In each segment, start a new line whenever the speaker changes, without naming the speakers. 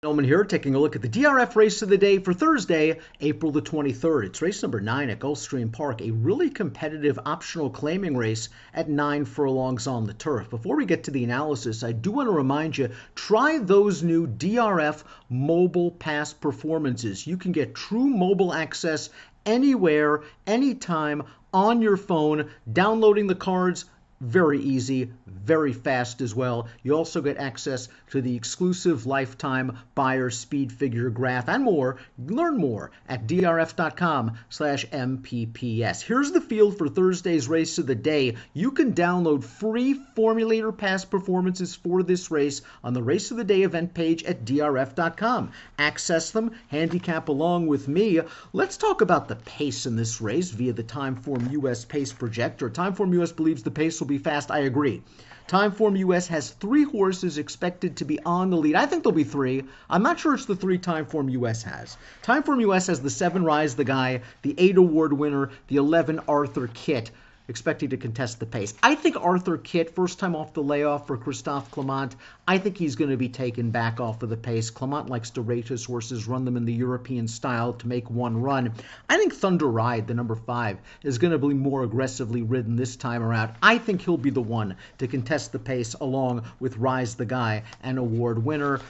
Illman here, taking a look at the DRF race of the day for Thursday, April the 23rd. It's race number 9 at Gulfstream Park, a really competitive optional claiming race at 9 furlongs on the turf. Before we get to the analysis, I do want to remind you, try those new DRF mobile pass performances. You can get true mobile access anywhere, anytime, on your phone, downloading the cards. Very easy, very fast as well. You also get access to the exclusive lifetime buyer speed figure graph and more. Learn more at drf.com/MPPS. Here's the field for Thursday's race of the day. You can download free formulator pass performances for this race on the race of the day event page at drf.com. Access them, handicap along with me. Let's talk about the pace in this race via the Timeform US pace projector. Timeform US believes the pace will be fast. I agree. Timeform US has 3 horses expected to be on the lead. I think there'll be 3. I'm not sure it's the 3 Timeform US has. Timeform US has the 7 Rise the Guy, the 8 Award winner, the 11 Arthur Kitt, expecting to contest the pace. I think Arthur Kitt, first time off the layoff for Christophe Clement, I think he's going to be taken back off of the pace. Clement likes to rate his horses, run them in the European style to make one run. I think Thunder Ride, the number 5, is going to be more aggressively ridden this time around. I think he'll be the one to contest the pace along with Rise the Guy, and award winner.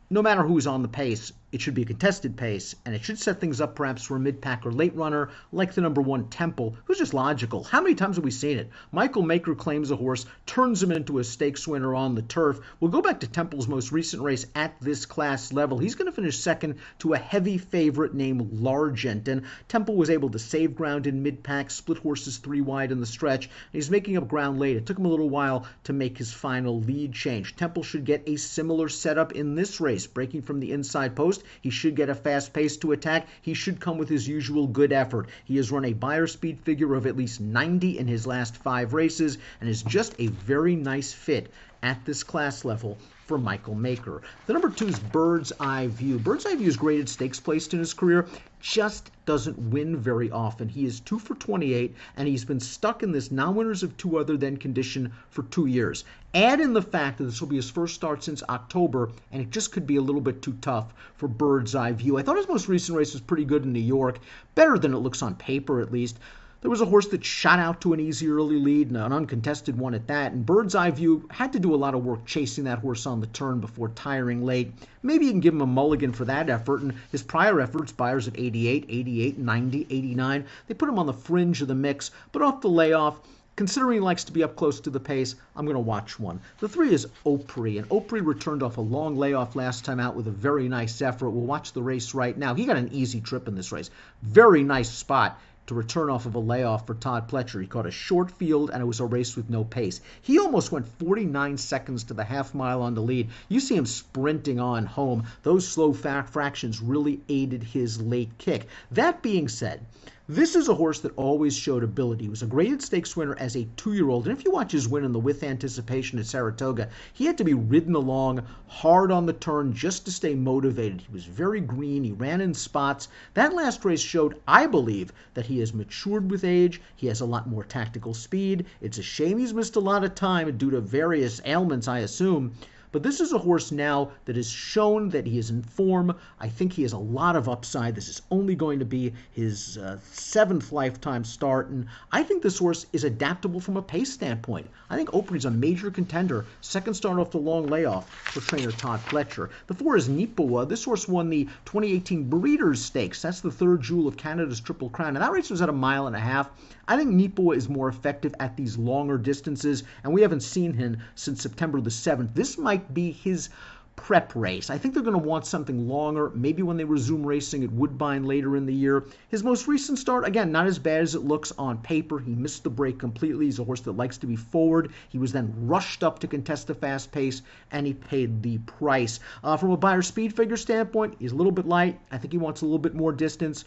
No matter who's on the pace, it should be a contested pace, and it should set things up perhaps for a mid-pack or late runner like the number 1 Temple, who's just logical. How many times have we seen it? Michael Maker claims a horse, turns him into a stakes winner on the turf. We'll go back to Temple's most recent race at this class level. He's going to finish second to a heavy favorite named Largent, and Temple was able to save ground in mid-pack, split horses 3 wide in the stretch, and he's making up ground late. It took him a little while to make his final lead change. Temple should get a similar setup in this race, breaking from the inside post. He should get a fast pace to attack. He should come with his usual good effort. He has run a buyer speed figure of at least 90 in his last 5 races and is just a very nice fit at this class level for Michael Maker. The number 2 is Bird's Eye View. Bird's Eye View is graded stakes placed in his career, just doesn't win very often. He is 2 for 28, and he's been stuck in this non-winners of 2 other than condition for 2 years. Add in the fact that this will be his first start since October, and it just could be a little bit too tough for Bird's Eye View. I thought his most recent race was pretty good in New York, better than it looks on paper at least. There was a horse that shot out to an easy early lead, and an uncontested one at that, and Bird's Eye View had to do a lot of work chasing that horse on the turn before tiring late. Maybe you can give him a mulligan for that effort, and his prior efforts, buyers at 88, 88, 90, 89, they put him on the fringe of the mix, but off the layoff, considering he likes to be up close to the pace, I'm going to watch one. The 3 is Opry, and Opry returned off a long layoff last time out with a very nice effort. We'll watch the race right now. He got an easy trip in this race. Very nice spot to return off of a layoff for Todd Pletcher. He caught a short field, and it was a race with no pace. He almost went 49 seconds to the half mile on the lead. You see him sprinting on home. Those slow fractions really aided his late kick. That being said, this is a horse that always showed ability. He was a graded stakes winner as a 2-year-old. And if you watch his win in the With Anticipation at Saratoga, he had to be ridden along hard on the turn just to stay motivated. He was very green. He ran in spots. That last race showed, I believe, that he has matured with age. He has a lot more tactical speed. It's a shame he's missed a lot of time due to various ailments, I assume. But this is a horse now that has shown that he is in form. I think he has a lot of upside. This is only going to be his 7th lifetime start, and I think this horse is adaptable from a pace standpoint. I think Opry's a major contender. Second start off the long layoff for trainer Todd Pletcher. The 4 is Nipawa. This horse won the 2018 Breeders' Stakes. That's the 3rd jewel of Canada's Triple Crown, and that race was at 1.5 miles. I think Nipawa is more effective at these longer distances, and we haven't seen him since September the 7th. This might be his prep race. I think they're going to want something longer, maybe when they resume racing at Woodbine later in the year. His most recent start, again, not as bad as it looks on paper. He missed the break completely. He's a horse that likes to be forward. He was then rushed up to contest the fast pace, and he paid the price. From a buyer speed figure standpoint, he's a little bit light. I think he wants a little bit more distance.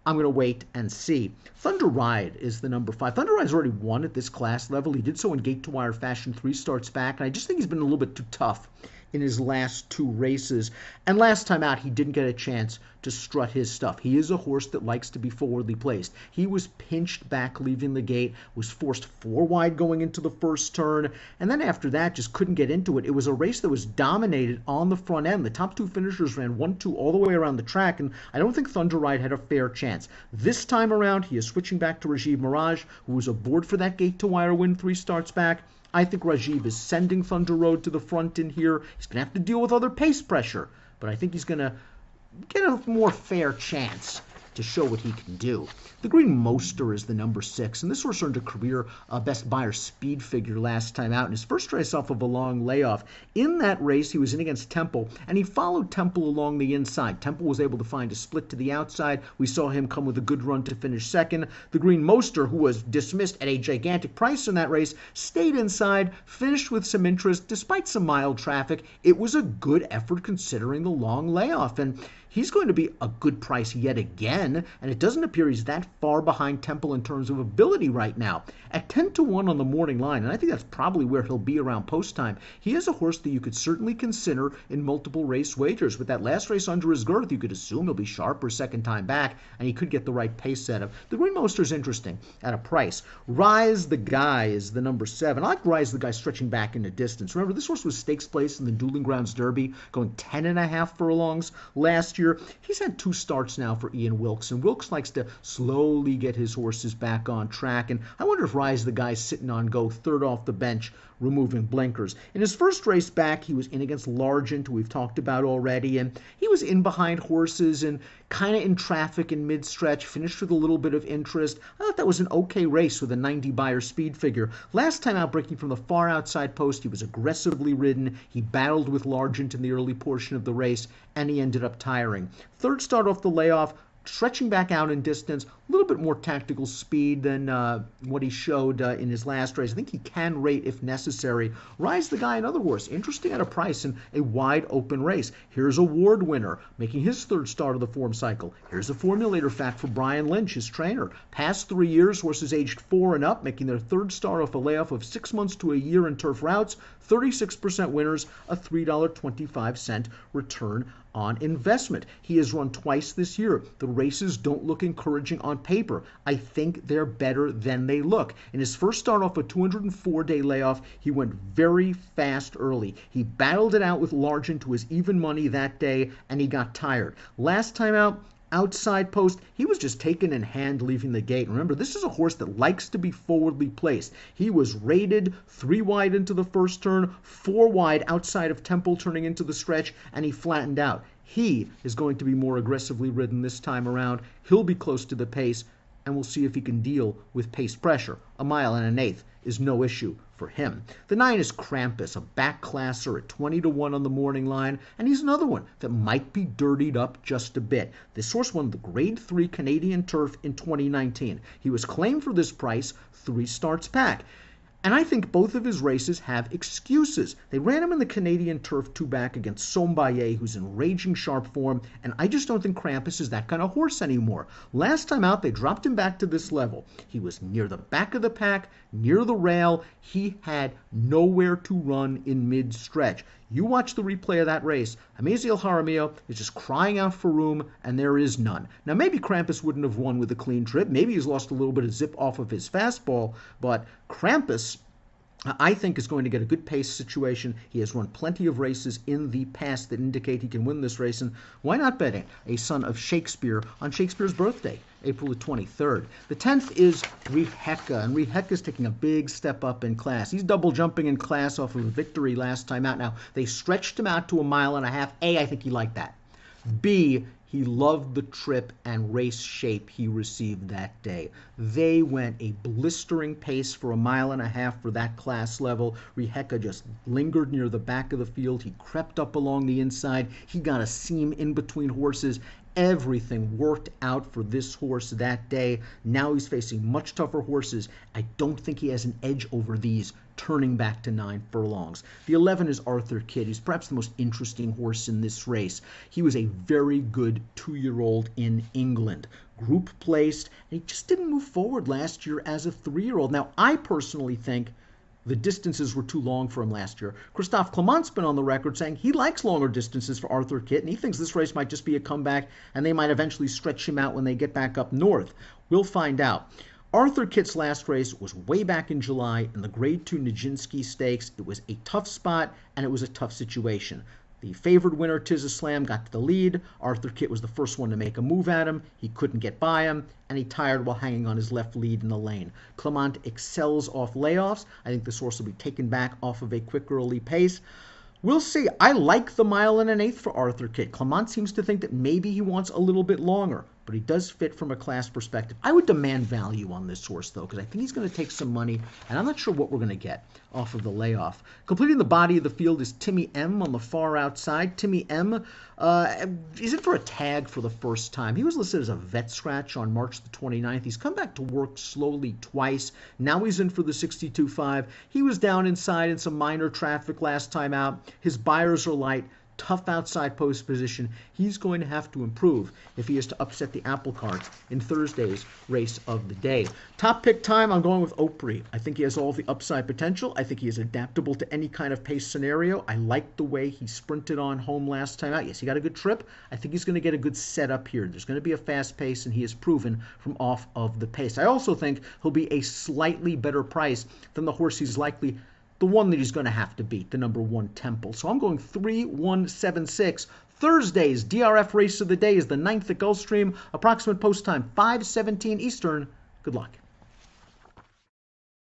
I'm going to wait and see. Thunder Ride is the number 5. Thunder Ride's already won at this class level. He did so in gate-to-wire fashion 3 starts back, and I just think he's been a little bit too tough in his last 2 races. And last time out, he didn't get a chance to strut his stuff. He is a horse that likes to be forwardly placed. He was pinched back leaving the gate, was forced 4 wide going into the first turn, and then after that just couldn't get into it. It was a race that was dominated on the front end. The top 2 finishers ran 1-2 all the way around the track, and I don't think Thunder Ride had a fair chance. This time around, he is switching back to Rajiv Mirage, who was aboard for that gate-to-wire win 3 starts back. I think Rajiv is sending Thunder Road to the front in here. He's going to have to deal with other pace pressure, but I think he's going to get a more fair chance to show what he can do. The Green Moster is the number 6, and this horse earned a career best Beyer speed figure last time out in his first race off of a long layoff. In that race, he was in against Temple, and he followed Temple along the inside. Temple was able to find a split to the outside. We saw him come with a good run to finish second. The Green Moster, who was dismissed at a gigantic price in that race, stayed inside, finished with some interest despite some mild traffic. It was a good effort considering the long layoff, and he's going to be a good price yet again, and it doesn't appear he's that far behind Temple in terms of ability right now. At 10-1 on the morning line, and I think that's probably where he'll be around post time, he is a horse that you could certainly consider in multiple race wagers. With that last race under his girth, you could assume he'll be sharper second time back, and he could get the right pace set up. The Green Moster is interesting at a price. Rise the Guy is the number 7. I like Rise the Guy stretching back into distance. Remember, this horse was stakes placed in the Dueling Grounds Derby, going 10.5 furlongs last year. He's had 2 starts now for Ian Wilkes, and Wilkes likes to slowly get his horses back on track, and I wonder if Rise the Guy's sitting on go, third off the bench, removing blinkers. In his first race back, he was in against Largent, who we've talked about already, and he was in behind horses and kind of in traffic in mid-stretch, finished with a little bit of interest. I thought that was an okay race with a 90 Beyer speed figure. Last time out, breaking from the far outside post, he was aggressively ridden. He battled with Largent in the early portion of the race, and he ended up tiring. Third start off the layoff, stretching back out in distance, a little bit more tactical speed than what he showed in his last race. I think he can rate if necessary. Rise the Guy, another horse, interesting at a price in a wide open race. Here's a Ward winner, making his 3rd start of the form cycle. Here's a formulator fact for Brian Lynch, his trainer. Past 3 years, horses aged 4 and up, making their 3rd start off a layoff of 6 months to a year in turf routes, 36% winners, a $3.25 return on investment. He has run twice this year. The races don't look encouraging on paper. I think they're better than they look. In his first start off a 204-day layoff, he went very fast early. He battled it out with Largent to his even money that day, and he got tired. Last time out, outside post, he was just taken in hand leaving the gate. Remember, this is a horse that likes to be forwardly placed. He was rated 3 wide into the first turn, 4 wide outside of Temple turning into the stretch, and he flattened out. He is going to be more aggressively ridden this time around. He'll be close to the pace, and we'll see if he can deal with pace pressure. A 1.125 is no issue for him. The 9 is Krampus, a back classer at 20-1 on the morning line, and he's another one that might be dirtied up just a bit. This horse won the Grade 3 Canadian Turf in 2019. He was claimed for this price 3 starts back. And I think both of his races have excuses. They ran him in the Canadian Turf 2 back against Sombaye, who's in raging sharp form, and I just don't think Krampus is that kind of horse anymore. Last time out, they dropped him back to this level. He was near the back of the pack, near the rail. He had nowhere to run in mid-stretch. You watch the replay of that race, Amaziel Jaramillo is just crying out for room, and there is none. Now, maybe Krampus wouldn't have won with a clean trip. Maybe he's lost a little bit of zip off of his fastball, but Krampus, I think, is going to get a good pace situation. He has run plenty of races in the past that indicate he can win this race, and why not betting a son of Shakespeare on Shakespeare's birthday, April the 23rd. The 10th is Riheka, and Riheka's taking a big step up in class. He's double jumping in class off of a victory last time out. Now, they stretched him out to 1.5 miles. A, I think he liked that. B, he loved the trip and race shape he received that day. They went a blistering pace for 1.5 miles for that class level. Riheka just lingered near the back of the field. He crept up along the inside. He got a seam in between horses. Everything worked out for this horse that day. Now he's facing much tougher horses. I don't think he has an edge over these, turning back to 9 furlongs. The 11 is Arthur Kidd. He's perhaps the most interesting horse in this race. He was a very good 2-year-old in England. Group placed, and he just didn't move forward last year as a 3-year-old. Now, I personally think The distances were too long for him last year. Christophe Clement's been on the record saying he likes longer distances for Arthur Kitt, and he thinks this race might just be a comeback, and they might eventually stretch him out when they get back up north. We'll find out. Arthur Kitt's last race was way back in July in the Grade 2 Nijinsky Stakes. It was a tough spot, and it was a tough situation. The favored winner, Tiz Islam, got to the lead. Arthur Kitt was the first one to make a move at him. He couldn't get by him, and he tired while hanging on his left lead in the lane. Clement excels off layoffs. I think this horse will be taken back off of a quick early pace. We'll see. I like the 1 1/8 for Arthur Kitt. Clement seems to think that maybe he wants a little bit longer, but he does fit from a class perspective. I would demand value on this horse, though, because I think he's going to take some money, and I'm not sure what we're going to get off of the layoff. Completing the body of the field is Timmy M on the far outside. Timmy M is in for a tag for the first time. He was listed as a vet scratch on March the 29th. He's come back to work slowly twice. Now he's in for the 62.5. He was down inside in some minor traffic last time out. His buyers are light. Tough outside post position. He's going to have to improve if he is to upset the apple cart in Thursday's race of the day. Top pick time, I'm going with Opry. I think he has all the upside potential. I think he is adaptable to any kind of pace scenario. I like the way he sprinted on home last time out. Yes, he got a good trip. I think he's going to get a good setup here. There's going to be a fast pace, and he has proven from off of the pace. I also think he'll be a slightly better price than the horse he's likely the one that he's going to have to beat, the number 1 Temple. So I'm going 3-1-7-6. Thursday's DRF race of the day is the 9th at Gulfstream. Approximate post time 5:17 Eastern. Good luck.